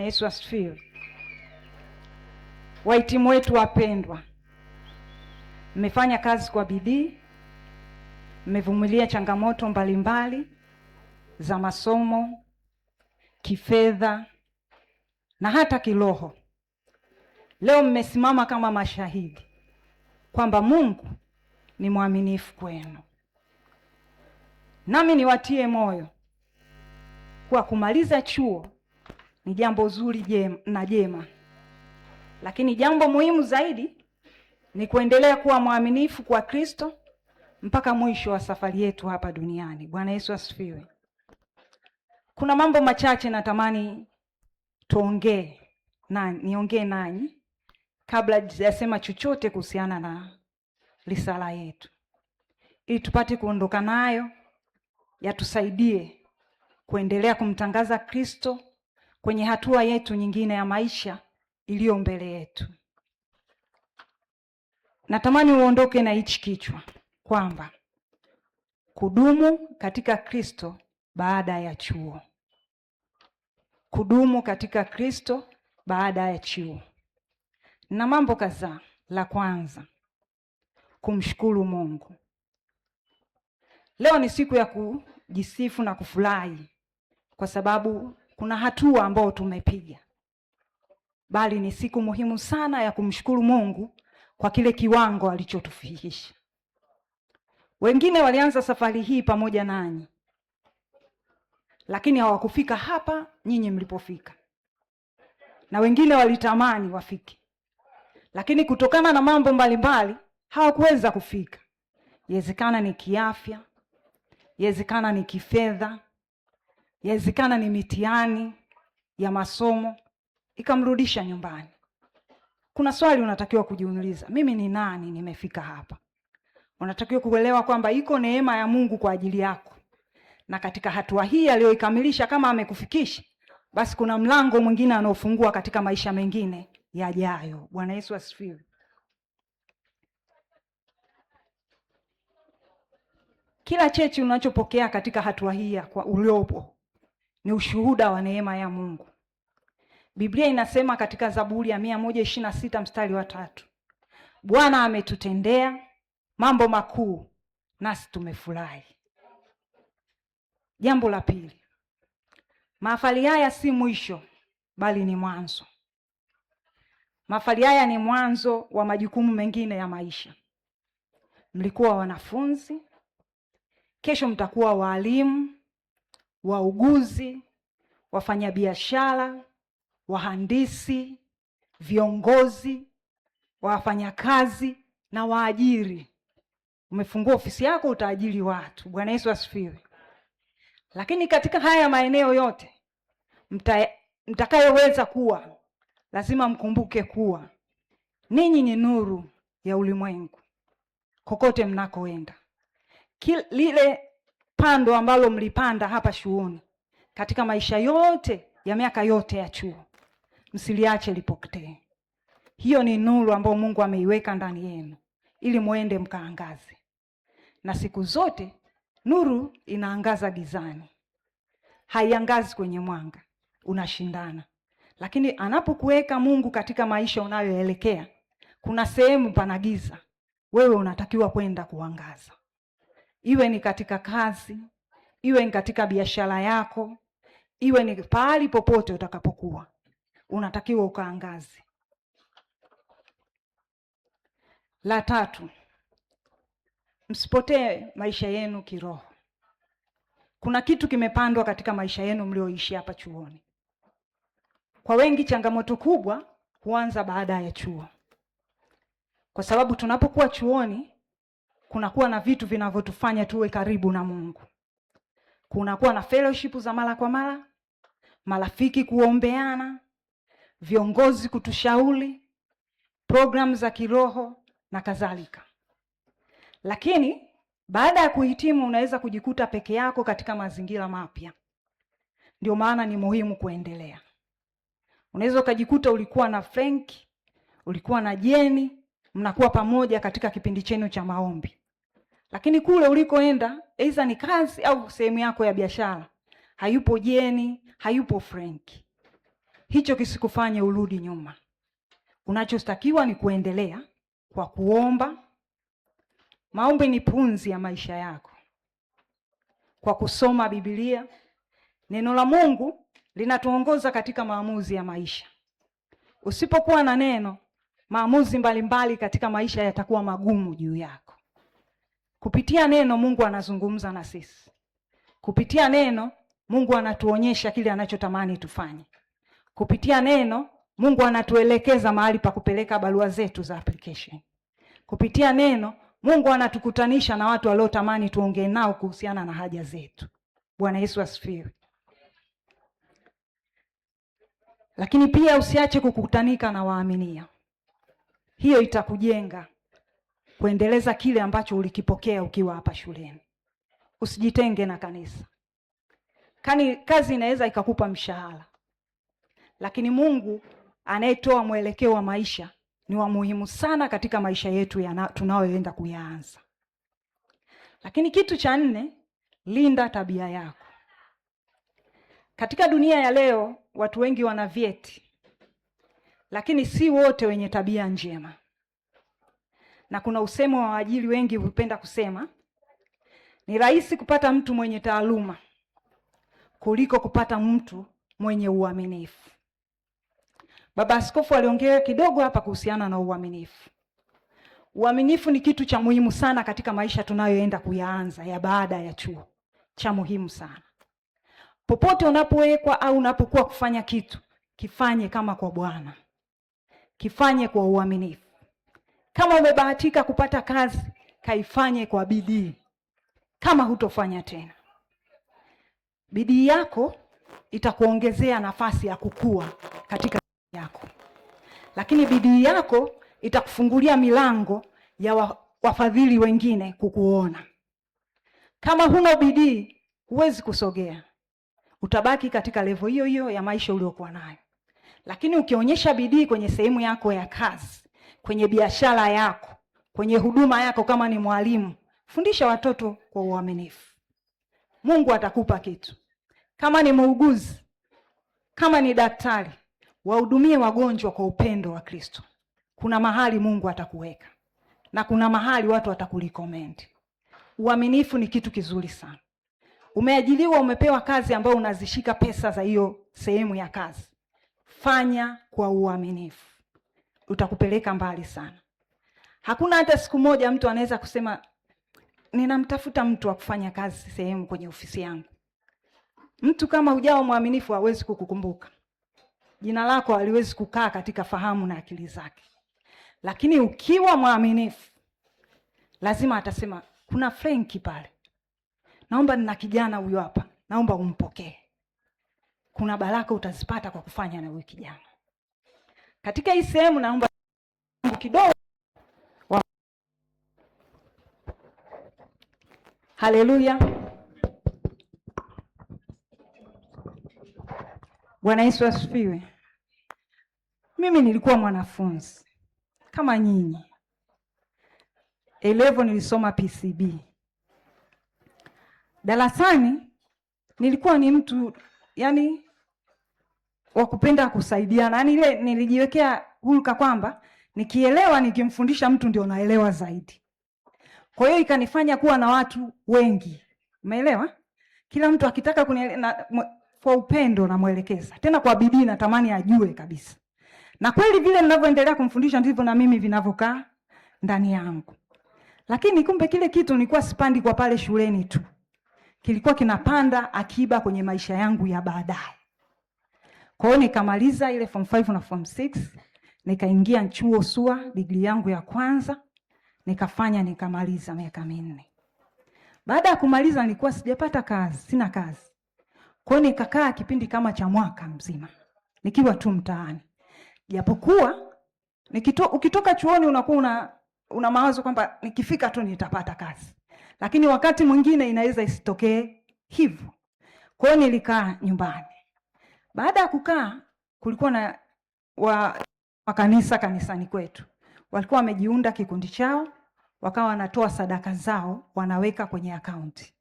Yesu asifiwe. Wahitimu wetu wapendwa, mmefanya kazi kwa bidii, mmevumilia changamoto mbalimbali za masomo, kifedha na hata kiroho. Leo mmesimama kama mashahidi kwamba Mungu ni mwaminifu kwenu. Nami niwatie moyo kwa kumaliza chuo ni jambo zuri jema, lakini jambo muhimu zaidi ni kuendelea kuwa mwaminifu kwa Kristo mpaka mwisho wa safari yetu hapa duniani. Bwana Yesu asifiwe. Kuna mambo machache natamani niongee nanyi kabla sijasema chochote kuhusiana na risala yetu, ili tupate kuondoka nayo yatusaidie kuendelea kumtangaza Kristo kwenye hatua yetu nyingine ya maisha iliyo mbele yetu. Natamani uondoke na hichi kichwa kwamba kudumu katika Kristo baada ya chuo. Kudumu katika Kristo baada ya chuo. Na mambo kadhaa. La kwanza, kumshukuru Mungu. Leo ni siku ya kujisifu na kufurahi kwa sababu kuna hatua ambayo tumepiga. Bali ni siku muhimu sana ya kumshukuru Mungu kwa kile kiwango alichotufikisha. Wengine walianza safari hii pamoja nanyi, lakini hawakufika hapa nyinyi mlipofika. Na wengine walitamani wafike, lakini kutokana na mambo mbalimbali hawakuweza kufika. Yawezekana ni kiafya, yawezekana ni kifedha, yawezekana ni mitihani ya masomo ikamrudisha nyumbani. Kuna swali unatakiwa kujiuliza, mimi ni nani nimefika hapa? Unatakiwa kuelewa kwamba iko neema ya Mungu kwa ajili yako. Na katika hatua hii aliyoikamilisha, kama amekufikisha, basi kuna mlango mwingine anaofungua katika maisha mengine yajayo. Bwana Yesu asifiwe. Kila cheti unachopokea katika hatua hii kwa uliopo ni ushuhuda wa neema ya Mungu. Biblia inasema katika Zaburi ya 126 mstari wa 3, Bwana ametutendea mambo makuu nasi tumefurahi. Jambo la pili, mahafali haya si mwisho bali ni mwanzo. Mahafali haya ni mwanzo wa majukumu mengine ya maisha. Mlikuwa wanafunzi, kesho mtakuwa walimu, wauguzi, wafanyabiashara, wahandisi, viongozi, wafanyakazi na waajiri. Umefungua ofisi yako, utaajiri watu. Bwana Yesu asifiwe. Lakini katika haya maeneo yote mtakayoweza kuwa, lazima mkumbuke kuwa ninyi ni nuru ya ulimwengu kokote mnakoenda. Lile pando ambalo mlipanda hapa chuoni katika maisha yote ya miaka yote ya chuo, msiliache lipokee. Hiyo ni nuru ambayo Mungu ameiweka ndani yenu ili muende mkaangaze. Na siku zote nuru inaangaza gizani, haiangazi kwenye mwanga, unashindana. Lakini anapokuweka Mungu katika maisha unayoelekea, kuna sehemu pana giza, wewe unatakiwa kwenda kuangaza. Iwe ni katika kazi, iwe ni katika biashara yako, iwe ni pahali popote utakapokuwa, unatakiwa ukaangaze. La tatu, msipotee maisha yenu kiroho. Kuna kitu kimepandwa katika maisha yenu mlioishi hapa chuoni. Kwa wengi changamoto kubwa huanza baada ya chuo. Kwa sababu tunapokuwa chuoni kunakuwa na vitu vinavyotufanya tuwe karibu na Mungu. Kunakuwa na fellowship za mara kwa mara, marafiki kuombeana, viongozi kutushauri, program za kiroho na kadhalika. Lakini baada ya kuhitimu unaweza kujikuta peke yako katika mazingira mapya. Ndio maana ni muhimu kuendelea. Unaweza ukajikuta ulikuwa na Frank, ulikuwa na Jenny, mnakuwa pamoja katika kipindi chenu cha maombi. Lakini kule ulikoenda, aidha ni kazi au sehemu yako ya biashara, hayupo Jenny, hayupo Frank. hicho kisikufanye urudi nyuma. Unachostakiwa ni kuendelea kwa kuomba. Maombi ni punzi ya maisha yako. Kwa kusoma Biblia, neno la Mungu linatuongoza katika maamuzi ya maisha. Usipokuwa na neno, maamuzi mbalimbali katika maisha yatakuwa magumu juu yako. Kupitia neno Mungu anazungumza na sisi. Kupitia neno Mungu anatuonyesha kile anachotamani tufanye. Kupitia neno Mungu anatuelekeza mahali pa kupeleka barua zetu za application. Kupitia neno Mungu anatukutanisha na watu waliotamani tuongee nao kuhusiana na haja zetu. Bwana Yesu asifiwe. Lakini pia usiache kukutanika na waaminia. Hiyo itakujenga kuendeleza kile ambacho ulikipokea ukiwa hapa shuleni. Usijitenge na kanisa. Kazi inaweza ikakupa mshahara, lakini Mungu anayetoa mwelekeo wa maisha ni wa muhimu sana katika maisha yetu tunayoenda kuyaanza. Lakini kitu cha 4, linda tabia yako. Katika dunia ya leo watu wengi wana vyeti, lakini si wote wenye tabia njema. Na kuna usemo wa waajiri wengi hupenda kusema, ni rahisi kupata mtu mwenye taaluma kuliko kupata mtu mwenye uaminifu. Baba Askofu aliongea kidogo hapa kuhusiana na uaminifu. Uaminifu ni kitu cha muhimu sana katika maisha tunayoenda kuyaanza ya baada ya chuo. Cha muhimu sana. Popote unapowekwa au unapokuwa kufanya kitu, kifanye kama kwa Bwana. Kifanye kwa uaminifu. Kama umebahatika kupata kazi, kaifanye kwa bidii. Kama hutofanya tena, bidii yako itakuongezea nafasi ya kukua katika yako. Lakini bidii yako itakufungulia milango ya wafadhili wengine kukuona. Kama huna bidii, huwezi kusogea. Utabaki katika level hiyo hiyo ya maisha uliokuwa nayo. Lakini ukionyesha bidii kwenye sehemu yako ya kazi, kwenye biashara yako, kwenye huduma yako, kama ni mwalimu, fundisha watoto kwa uaminifu. Mungu atakupa kitu. Kama ni muuguzi, kama ni daktari, wahudumie wagonjwa kwa upendo wa Kristo. Kuna mahali Mungu atakuweka na kuna mahali watu watakurecommend. Uaminifu ni kitu kizuri sana. Umeajiliwa, umepewa kazi ambayo unazishika pesa za hiyo sehemu ya kazi. Fanya kwa uaminifu. Utakupeleka mbali sana. Hakuna hata siku moja mtu anaweza kusema ninamtafuta mtu wa kufanya kazi sehemu kwenye ofisi yangu. Mtu kama hujao mwaminifu hawezi kukukumbuka. Jina lako haliwezi kukaa katika fahamu na akili zake. Lakini ukiwa mwaminifu, lazima atasema kuna Franki pale. Naomba nina kijana huyo hapa. Naomba umpokee. Kuna baraka utazipata kwa kufanya na huyo kijana. Katika hii sehemu naomba kidogo. Haleluya. Bwana Yesu asifiwe. Mimi nilikuwa mwanafunzi kama nyinyi. A-level nilisoma PCB. Darasani nilikuwa ni mtu wa kupenda kusaidiana. Yaani ile nilijiwekea hulka kwamba nikielewa nikimfundisha mtu ndio naelewa zaidi. Kwa hiyo ikanifanya kuwa na watu wengi. Umeelewa? Kila mtu akitaka kwa upendo namuelekeza. Tena kwa bidii, natamani ajue kabisa. Na kweli vile ninavyoendelea kumfundisha ndivyo na mimi vinavyokaa ndani yangu. Lakini kumbe kile kitu nilikuwa sipandi kwa pale shuleni tu. Kilikuwa kinapanda akiba kwenye maisha yangu ya baadaye. Kwa hiyo nikamaliza ile form 5 na form 6, nikaingia chuo SUA, degree yangu ya kwanza, nikamaliza miaka 4. Baada ya kumaliza nilikuwa sijapata kazi, sina kazi. Kwa hiyo nikakaa kipindi kama cha mwaka mzima nikiwa tu mtaani. Japokuwa ukitoka chuoni unakuwa una mawazo kwamba nikifika tu nitapata kazi. Lakini wakati mwingine inaweza isitokee hivyo. Kwa hiyo nilikaa nyumbani. Baada ya kukaa, kulikuwa na kanisani kwetu. Walikuwa wamejiunda kikundi chao, wakawa wanatoa sadaka zao, wanaweka kwenye akaunti.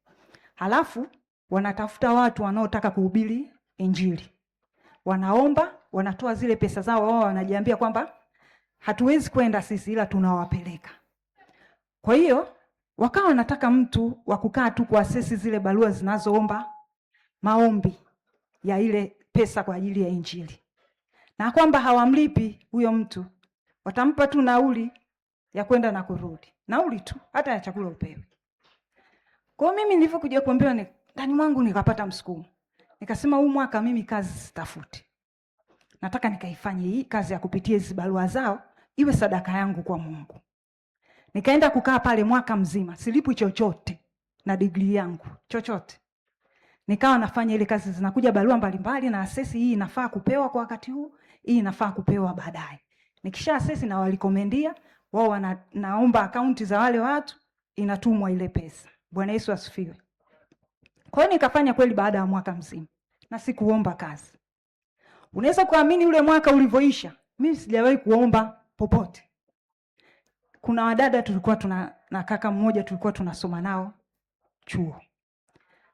Halafu wanatafuta watu wanaotaka kuhubiri Injili. Wanaomba, wanatoa zile pesa zao, wao wanajiambia kwamba hatuwezi kwenda sisi, ila tunawapeleka. Kwa hiyo wakawa wanataka mtu wa kukaa tu kuasesi zile barua zinazoomba maombi ya ile pesa kwa ajili ya Injili, na kwamba hawamlipi huyo mtu, watampa tu nauli ya kwenda na kurudi, nauli tu, hata ya chakula upewe. Kwa mimi nilivyokuja kuambiwa, ndani mwangu nikapata msukumo, nikasema huu mwaka mimi kazi sitafuti, nataka nikaifanye hii kazi ya kupitia hizo barua zao iwe sadaka yangu kwa Mungu. Nikaenda kukaa pale mwaka mzima, silipwi chochote na degree yangu chochote. Nikawa nafanya ile kazi, zinakuja barua mbalimbali na asesi, hii inafaa kupewa kwa wakati huu, hii inafaa kupewa baadaye. Nikisha asesi na walikomendia, wao naomba akaunti za wale watu, inatumwa ile pesa. Bwana Yesu asifiwe. Kwa hiyo nikafanya kweli baada ya mwaka mzima na sikuomba kazi. Unaweza kuamini ule mwaka ulivyoisha, mimi sijawahi kuomba popote. Kuna wadada tulikuwa na kaka mmoja tulikuwa tunasoma nao chuo.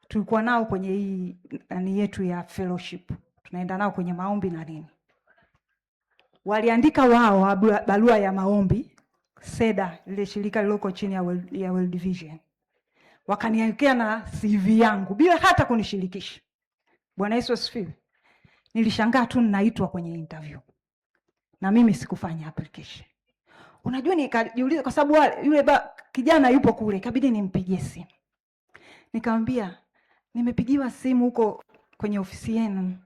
Tulikuwa nao kwenye hii nani yetu ya fellowship. Tunaenda nao kwenye maombi na nini. Waliandika wao barua ya maombi, SEDA, ile shirika lililoko chini ya World Vision. Wakaniwekea na CV yangu bila hata kunishirikisha. Bwana Yesu asifiwe. Nilishangaa tu ninaitwa kwenye interview. Na mimi sikufanya application. Unajua nikajiuliza kwa sababu yule kijana yupo kule, ikabidi nimpigie simu. Nikamwambia, nimepigiwa simu huko kwenye ofisi yenu.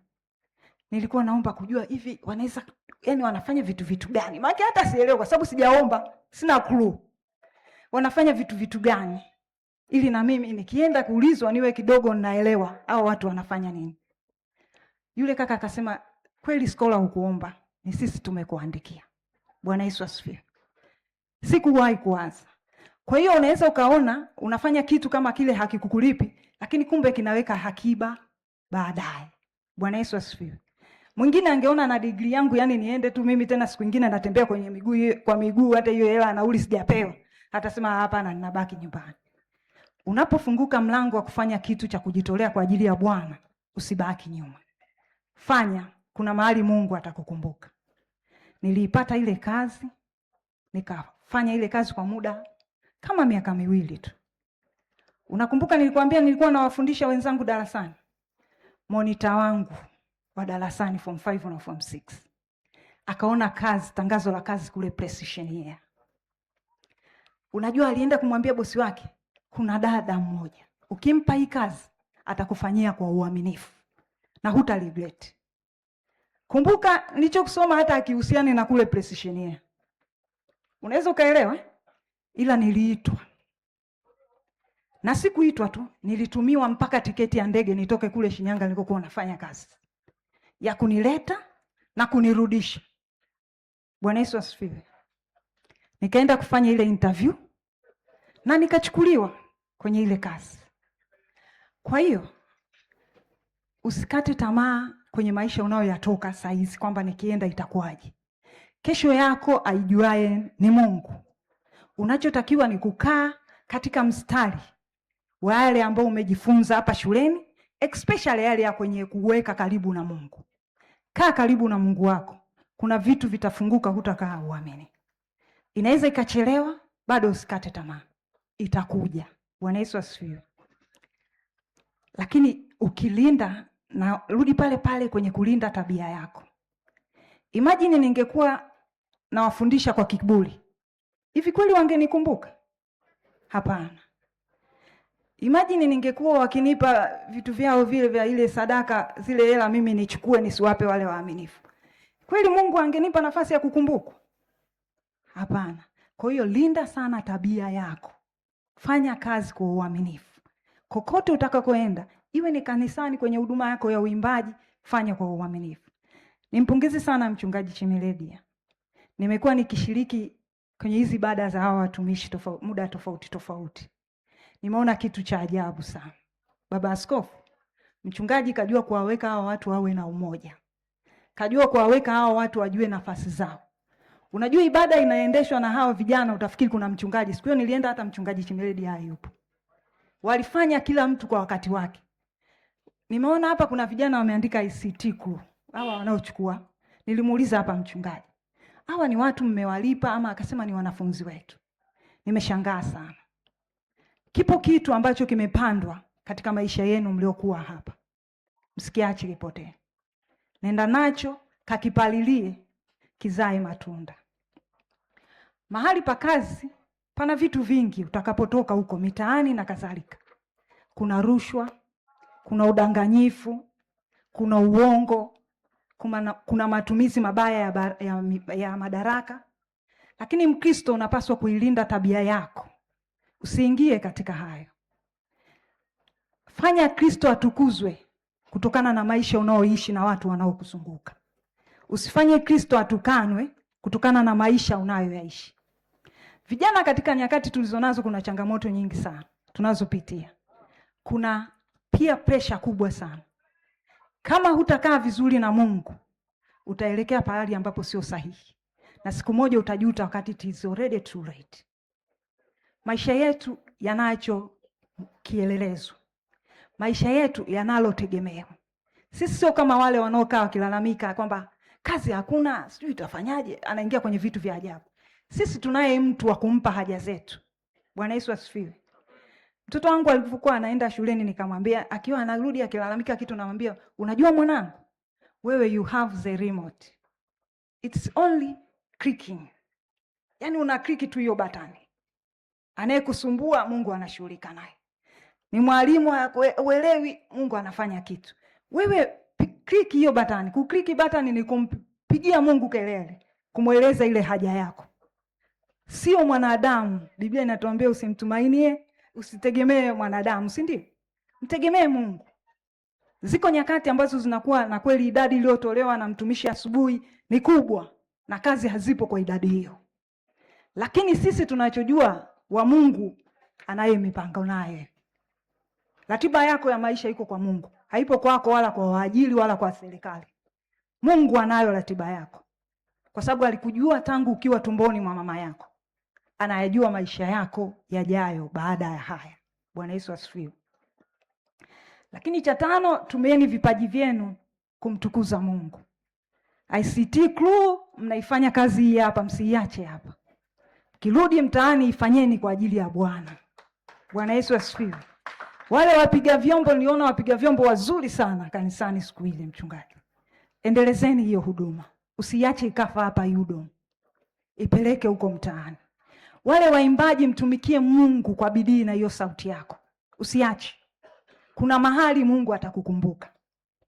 Nilikuwa naomba kujua hivi wanaweza, yani wanafanya vitu gani? Maana hata sielewi kwa sababu sijaomba, sina clue. Wanafanya vitu gani? Ili na mimi nikienda kuulizwa niwe kidogo naelewa hao watu wanafanya nini. Yule kaka akasema, kweli scholar hukuomba, ni sisi tumekuandikia. Bwana Yesu asifiwe. Sikuwahi kuanza. Kwa hiyo unaweza ukaona unafanya kitu kama kile hakikukulipi, lakini kumbe kinaweka hakiba baadaye. Bwana Yesu asifiwe. Mwingine angeona na degree yangu, yani niende tu mimi tena siku nyingine natembea kwenye miguu hata hiyo hela nauli sijapewa, atasema hapana, ninabaki nyumbani. Unapofunguka mlango wa kufanya kitu cha kujitolea kwa ajili ya Bwana, usibaki nyuma. Fanya, kuna mahali Mungu atakukumbuka. Niliipata ile kazi, nikafanya ile kazi kwa muda kama miaka 2 tu. Unakumbuka nilikwambia nilikuwa nawafundisha wenzangu darasani. Monitor wangu wa darasani form 5 na form 6 akaona kazi, tangazo la kazi kule Precision Air. Unajua alienda kumwambia bosi wake, kuna dada mmoja, ukimpa hii kazi atakufanyia kwa uaminifu na huta regret. Kumbuka nilichokusoma hata akihusiana na kule Precision Air. Unaweza ukaelewa? Ila niliitwa. Na sikuitwa tu, nilitumiwa mpaka tiketi ya ndege nitoke kule Shinyanga nilikokuwa nafanya kazi, ya kunileta na kunirudisha. Bwana Yesu asifiwe. Nikaenda kufanya ile interview na nikachukuliwa kwenye ile kazi. Kwa hiyo usikate tamaa kwenye maisha unayoyatoka saa hizi kwamba nikienda itakuwaje. Kesho yako aijuaye ni Mungu. Unachotakiwa ni kukaa katika mstari wa yale ambao umejifunza hapa shuleni, especially yale ya kwenye kuweka karibu na Mungu. Kaa karibu na Mungu wako. Kuna vitu vitafunguka, hutakaa uamini. Inaweza ikachelewa, bado usikate tamaa. Itakuja. Bwana Yesu asifiwe. Lakini ukilinda, na rudi pale pale kwenye kulinda tabia yako. Imagine ningekuwa nawafundisha kwa kiburi. Hivi kweli wangenikumbuka? Hapana. Imagine ningekuwa wakinipa vitu vyao vile vya ile sadaka, zile hela mimi nichukue nisiwape wale waaminifu. Kweli Mungu angenipa nafasi ya kukumbukwa? Hapana. Kwa hiyo linda sana tabia yako. Fanya kazi kwa uaminifu. Kokote utakakoenda, iwe ni kanisani, kwenye huduma yako ya uimbaji, fanya kwa uaminifu. Nimpongeze sana mchungaji Chimiledia. Nimekuwa nikishiriki kwenye hizi ibada za hawa watumishi muda tofauti. Nimeona kitu cha ajabu sana. Baba Askofu, mchungaji kajua kuwaweka hawa watu wawe na umoja. Kajua kuwaweka hawa watu wajue nafasi zao. Unajua ibada inaendeshwa na hawa vijana, utafikiri kuna mchungaji. Siku hiyo nilienda, hata mchungaji Chimiledia hayupo. Walifanya kila mtu kwa wakati wake. Nimeona hapa kuna vijana wameandika ICT crew. Hawa wanaochukua Nilimuuliza hapa mchungaji, hawa ni watu mmewalipa ama? Akasema ni wanafunzi wetu. Nimeshangaa sana. Kipo kitu ambacho kimepandwa katika maisha yenu mliokuwa hapa, msikiache kipotee. Nenda nacho, kakipalilie, kizae matunda. Mahali pa kazi pana vitu vingi utakapotoka huko mitaani na kadhalika. Kuna rushwa, kuna udanganyifu, kuna uongo, kuna matumizi mabaya ya madaraka. Lakini Mkristo unapaswa kuilinda tabia yako. Usiingie katika hayo. Fanya Kristo atukuzwe kutokana na maisha unaoishi na watu wanaokuzunguka. Usifanye Kristo atukanwe kutokana na maisha unayoyaishi. Vijana, katika nyakati tulizonazo kuna changamoto nyingi sana tunazopitia. Kuna peer pressure kubwa sana. Kama hutakaa vizuri na Mungu, utaelekea pahali ambapo sio sahihi. Na siku moja utajuta wakati it is already too late. Maisha yetu yanacho kielelezo. Maisha yetu yanalo tegemeo. Sisi sio kama wale wanaokaa wakilalamika kwamba kazi hakuna, sijui itafanyaje, anaingia kwenye vitu vya ajabu. Sisi tunaye mtu wa kumpa haja zetu. Bwana Yesu asifiwe. Mtoto wangu alipokuwa anaenda shuleni nikamwambia, akiwa anarudi akilalamika kitu, namwambia, unajua mwanangu, wewe you have the remote. It's only clicking. Yaani una click tu hiyo batani. Anayekusumbua Mungu anashughulika naye. Ni mwalimu uelewi, Mungu anafanya kitu. Wewe click hiyo batani. Kukliki batani ni kumpigia Mungu kelele, kumweleza ile haja yako. Sio mwanadamu. Biblia inatuambia usimtumainie, usitegemee mwanadamu, si ndio? Mtegemee Mungu. Ziko nyakati ambazo zinakuwa na kweli idadi iliyotolewa na mtumishi asubuhi ni kubwa na kazi hazipo kwa idadi hiyo. Lakini sisi tunachojua wa Mungu anaye mipango naye. Ratiba yako ya maisha iko kwa Mungu. Haipo kwako wala kwa waajiri wala kwa serikali. Mungu anayo ratiba yako. Kwa sababu alikujua tangu ukiwa tumboni mwa mama yako. Anayajua maisha yako yajayo baada ya haya. Bwana Yesu asifiwe. Lakini cha tano, tumieni vipaji vyenu kumtukuza Mungu. ICT crew mnaifanya kazi hii hapa, msiiache hapa. Kirudi mtaani ifanyeni kwa ajili ya Bwana. Bwana Yesu asifiwe. Wale wapiga vyombo, niona wapiga vyombo wazuri sana kanisani siku ile mchungaji. Endelezeni hiyo huduma. Usiache ikafa hapa Yudo. Ipeleke huko mtaani. Wale waimbaji, mtumikie Mungu kwa bidii na hiyo sauti yako. Usiache. Kuna mahali Mungu atakukumbuka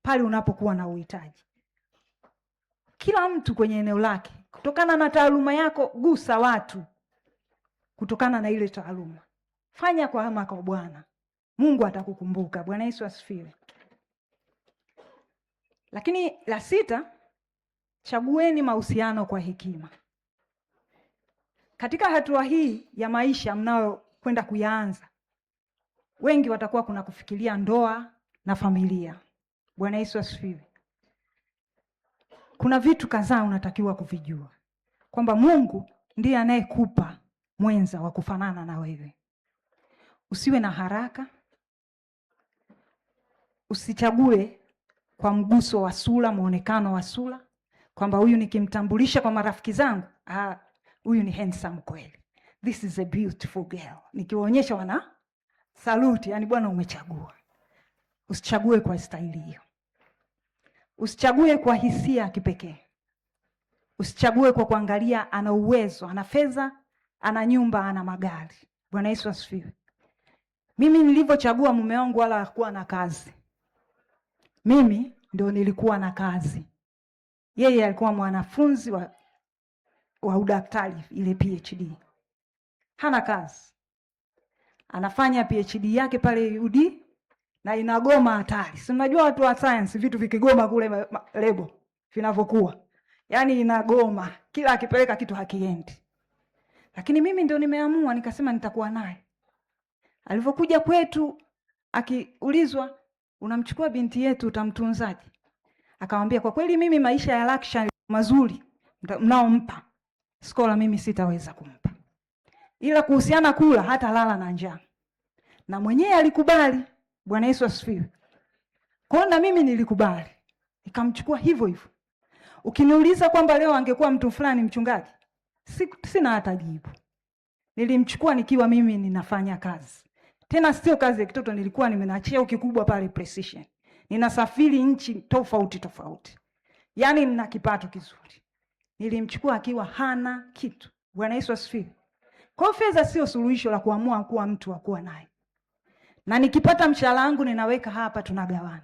pale unapokuwa na uhitaji. Kila mtu kwenye eneo lake, kutokana na taaluma yako, gusa watu kutokana na ile taaluma. Fanya kwa hama kwa Bwana. Mungu atakukumbuka. Bwana Yesu asifiwe. Lakini la sita, chagueni mahusiano kwa hekima. Katika hatua hii ya maisha mnao kwenda kuyaanza, wengi watakuwa kuna kufikiria ndoa na familia. Bwana Yesu asifiwe. Kuna vitu kadhaa unatakiwa kuvijua. Kwamba Mungu ndiye anayekupa mwenza wa kufanana na wewe. Usiwe na haraka. Usichague kwa mguso wa sura, muonekano wa sura. Kwamba huyu nikimtambulisha kwa marafiki zangu, huyu ni handsome kweli. This is a beautiful girl. Nikiwaonyesha wana saluti, yani Bwana umechagua. Usichague kwa staili hiyo. Usichague kwa hisia kipekee. Usichague kwa kuangalia ana uwezo, ana fedha, ana nyumba, ana magari. Bwana Yesu asifiwe. Mimi nilivyochagua mume wangu wala hakuwa na kazi. Mimi ndio nilikuwa na kazi. Yeye alikuwa mwanafunzi wa udaktari, ile PhD. Hana kazi. Anafanya PhD yake pale UD na inagoma hatari. Si unajua watu wa science vitu vikigoma kule lebo vinavyokuwa. Yaani inagoma. Kila akipeleka kitu hakiendi. Lakini mimi ndio nimeamua, nikasema nitakuwa naye. Alipokuja kwetu akiulizwa, unamchukua binti yetu utamtunzaje? Akamwambia, kwa kweli mimi maisha ya luxury mazuri mnaompa Skola mimi sitaweza kumpa. Ila kuhusiana kula hata lala na njaa. Na mwenyewe alikubali. Bwana Yesu asifiwe. Kwa na mimi nilikubali. Nikamchukua hivyo hivyo. Ukiniuliza kwamba leo angekuwa mtu fulani mchungaji, sina hata jibu. Nilimchukua nikiwa mimi ninafanya kazi. Tena sio kazi ya kitoto, nilikuwa nimeona cheo kikubwa pale Precision. Ninasafiri nchi tofauti tofauti. Yaani nina kipato kizuri. Nilimchukua akiwa hana kitu. Bwana Yesu asifiwe. Kwa hiyo fedha sio suluhisho la kuamua kuwa mtu wa kuwa naye. Na nikipata mshahara wangu ninaweka hapa, tunagawana.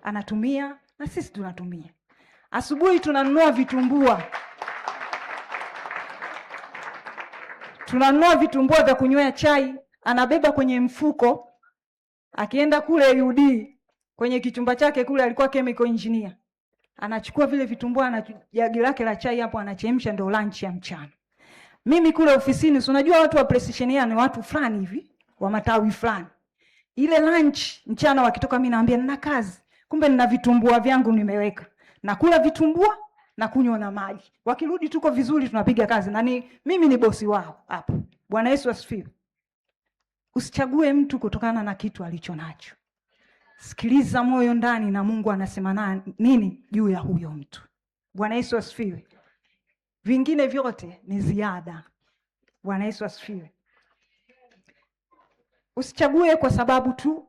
Anatumia na sisi tunatumia. Asubuhi tunanunua vitumbua. Tunanunua vitumbua vya kunywea chai, anabeba kwenye mfuko. Akienda kule UD kwenye kichumba chake kule, alikuwa chemical engineer. Anachukua vile vitumbua na jagi lake la chai hapo, anachemsha, ndio lunch ya mchana. Mimi kule ofisini, unajua watu wa Precision ni watu fulani hivi wa matawi fulani. Ile lunch mchana wakitoka, mimi naambia nina kazi, kumbe nina vitumbua vyangu nimeweka. Nakula vitumbua na kunywa na maji. Wakirudi tuko vizuri, tunapiga kazi. Na mimi ni bosi wao hapo. Bwana Yesu asifiwe. Usichague mtu kutokana na kitu alicho nacho. Sikiliza moyo ndani na Mungu anasema nini juu ya huyo mtu. Bwana Yesu asifiwe. Vingine vyote ni ziada. Bwana Yesu asifiwe. Usichague kwa sababu tu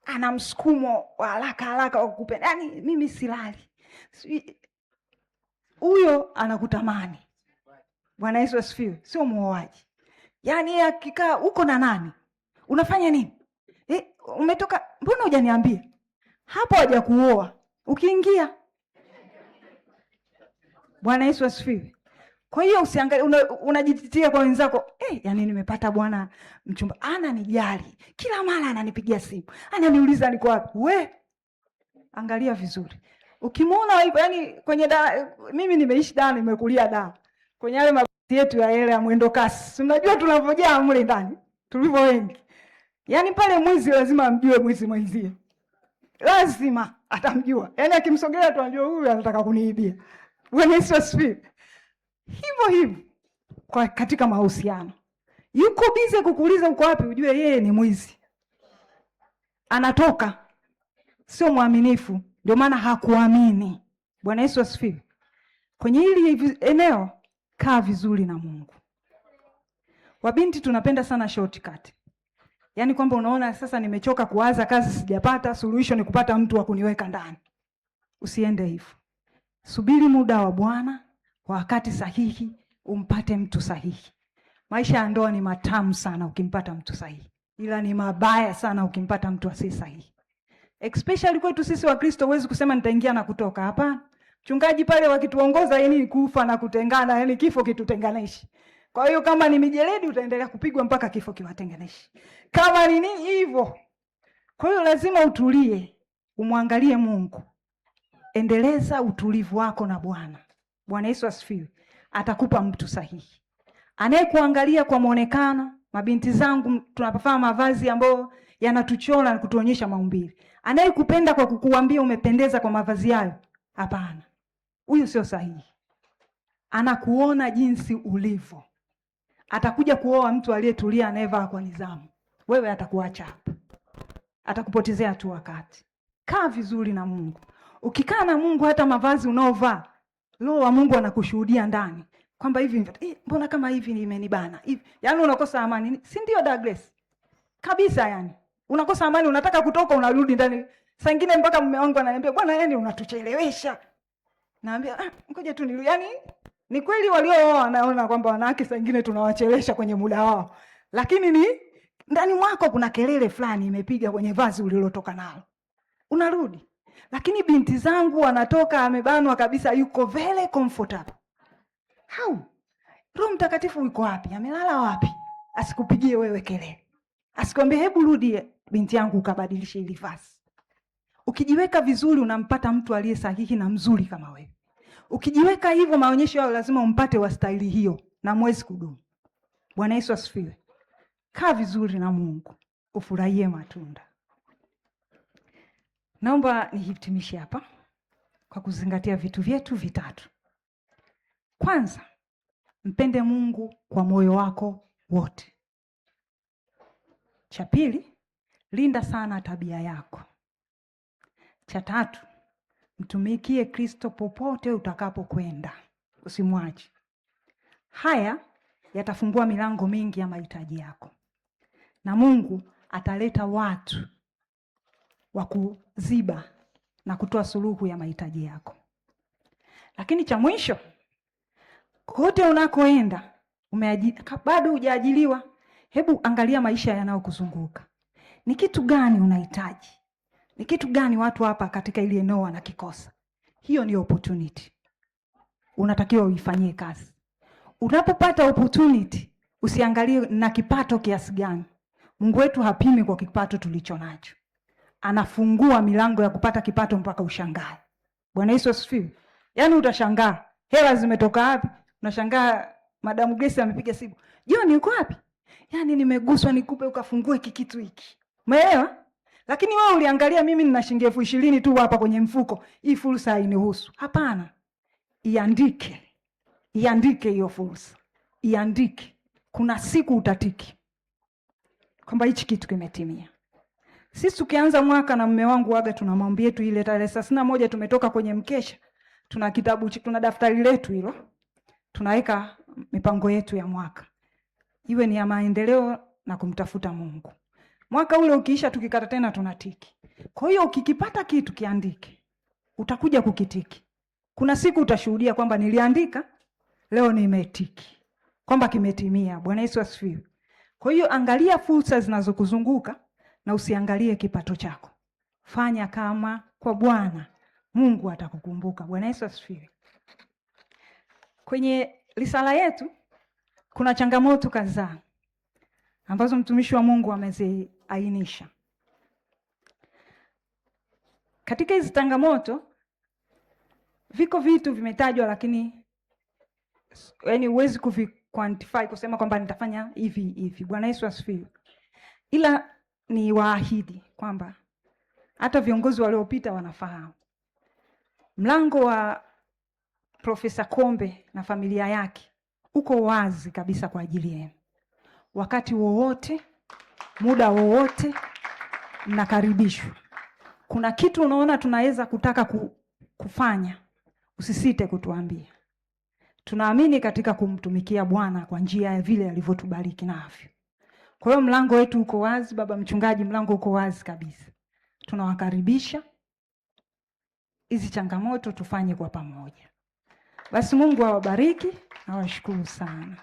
ana msukumo wa haraka wa kukupenda. Yaani mimi silali. Huyo anakutamani. Bwana Yesu asifiwe. Sio muoaji. Yaani akikaa uko na nani? Unafanya nini? Umetoka, mbona hujaniambia? Hapo hajakuoa. Ukiingia. Bwana Yesu asifiwe. Kwa hiyo usiangalie unajititia kwa wenzako, yani nimepata bwana mchumba, ananijali. Kila mara ananipigia simu. Ananiuliza niko wapi? Angalia vizuri. Ukimwona hivyo, yani kwenye mimi nimeishi nimekulia kwenye yale mabasi yetu ya ile ya mwendo kasi. Unajua tunavojaa mle ndani, tulivyo wengi. Yani pale mwizi lazima amjue mwizi mwenzie. Lazima atamjua. Yani akimsogelea tu anajua huyu anataka kuniibia. Bwana Yesu asifiwe. Hivyo kwa katika mahusiano. Yuko bize kukuuliza uko wapi, ujue yeye ni mwizi. Anatoka. Sio mwaminifu, ndio maana hakuamini. Bwana Yesu asifiwe. Kwenye hili eneo kaa vizuri na Mungu. Wabinti tunapenda sana shortcut. Yaani kwamba unaona sasa nimechoka kuwaza kazi sijapata, suluhisho ni kupata mtu wa kuniweka ndani. Usiende hivyo. Subiri muda wa Bwana, wakati sahihi umpate mtu sahihi. Maisha ya ndoa ni matamu sana ukimpata mtu sahihi. Ila ni mabaya sana ukimpata mtu asiye sahihi. Especially kwetu sisi wa Kristo, huwezi kusema nitaingia na kutoka. Hapana. Mchungaji pale wakituongoza yani kufa na kutengana, yani kifo kitutenganishe. Kwa hiyo kama ni mijeledi utaendelea kupigwa mpaka kifo kiwatenganishe. Kama ni nini hivyo. Kwa hiyo lazima utulie, umwangalie Mungu. Endeleza utulivu wako na Bwana. Bwana Yesu asifiwe. Atakupa mtu sahihi. Anayekuangalia kwa muonekano, mabinti zangu tunapofanya mavazi ambayo yanatuchora na kutuonyesha maumbile. Anayekupenda kwa kukuambia umependeza kwa mavazi hayo, hapana. Huyo sio sahihi. Anakuona jinsi ulivyo. Atakuja kuoa mtu aliyetulia anayevaa kwa nidhamu. Wewe atakuacha hapo. Atakupotezea tu wakati. Kaa vizuri na Mungu. Ukikaa na Mungu, hata mavazi unaovaa, Roho wa Mungu anakushuhudia ndani kwamba hivi mbona kama hivi imenibana hivi. Yaani unakosa amani. Si ndio Douglas? Kabisa yani. Unakosa amani, unataka kutoka unarudi ndani. Saa nyingine mpaka mume wangu ananiambia, "Bwana yani unatuchelewesha." Naambia, ngoja tu nirudi. Yani ni kweli waliooa wanaona kwamba wanawake saa nyingine tunawachelewesha kwenye muda wao. Lakini ni ndani mwako kuna kelele fulani imepiga kwenye vazi ulilotoka nalo. Unarudi. Lakini binti zangu wanatoka amebanwa kabisa, yuko very comfortable. How? Roho Mtakatifu yuko wapi? Amelala wapi? Asikupigie wewe kelele. Asikwambie hebu rudi binti yangu ukabadilishe ili vazi. Ukijiweka vizuri unampata mtu aliye sahihi na mzuri kama wewe. Ukijiweka hivyo, maonyesho yao lazima umpate wa staili hiyo na mwezi kudumu. Bwana Yesu asifiwe. Kaa vizuri na Mungu, ufurahie matunda. Naomba nihitimishe hapa kwa kuzingatia vitu vyetu vitatu. Kwanza, mpende Mungu kwa moyo wako wote. Cha pili, linda sana tabia yako. Cha tatu, Mtumikie Kristo popote utakapokwenda, usimwache. Haya yatafungua milango mingi ya mahitaji yako, na Mungu ataleta watu wa kuziba na kutoa suluhu ya mahitaji yako. Lakini cha mwisho, kote unakoenda bado hujaajiliwa, hebu angalia maisha yanayokuzunguka. Ni kitu gani unahitaji? Ni kitu gani watu hapa katika ile eneo wanakikosa? Hiyo ni opportunity. Unatakiwa uifanyie kazi. Unapopata opportunity, usiangalie na kipato kiasi gani. Mungu wetu hapimi kwa kipato tulicho nacho. Anafungua milango ya kupata kipato mpaka ushangae. Bwana Yesu asifiwe. Yaani utashangaa, hela zimetoka wapi? Unashangaa Madam Grace amepiga simu. John uko wapi? Yaani nimeguswa nikupe ukafungue kikitu hiki. Umeelewa? Lakini wewe uliangalia mimi nina shilingi 20,000 tu hapa kwenye mfuko. Hii fursa hainihusu. Hapana. Iandike. Iandike hiyo fursa. Iandike. Kuna siku utatiki kwamba hichi kitu kimetimia. Sisi tukianza mwaka na mume wangu waga tuna maombi yetu ile tarehe 31 tumetoka kwenye mkesha. Tuna kitabu, tuna daftari letu hilo. Tunaweka mipango yetu ya mwaka. Iwe ni ya maendeleo na kumtafuta Mungu. Mwaka ule ukiisha tukikata tena tunatiki. Kwa hiyo ukikipata kitu kiandike. Utakuja kukitiki. Kuna siku utashuhudia kwamba niliandika, leo nimetiki. Kwamba kimetimia. Bwana Yesu asifiwe. Kwa hiyo angalia fursa zinazokuzunguka na usiangalie kipato chako. Fanya kama kwa Bwana. Mungu atakukumbuka. Bwana Yesu asifiwe. Kwenye risala yetu kuna changamoto kadhaa ambazo mtumishi wa Mungu ameziainisha. Katika hizi changamoto viko vitu vimetajwa, lakini yaani huwezi kuvi-quantify kusema kwamba nitafanya hivi hivi. Bwana Yesu asifiwe. Ila ni waahidi kwamba hata viongozi waliopita wanafahamu. Mlango wa Profesa Kombe na familia yake uko wazi kabisa kwa ajili yenu. Wakati wowote, muda wowote, mnakaribishwa. Kuna kitu unaona tunaweza kutaka kufanya, usisite kutuambia. Tunaamini katika kumtumikia Bwana kwa njia ya vile alivyotubariki navyo. Kwa hiyo mlango wetu uko wazi, baba mchungaji, mlango uko wazi kabisa. Tunawakaribisha. Hizi changamoto tufanye kwa pamoja. Basi Mungu awabariki na washukuru sana.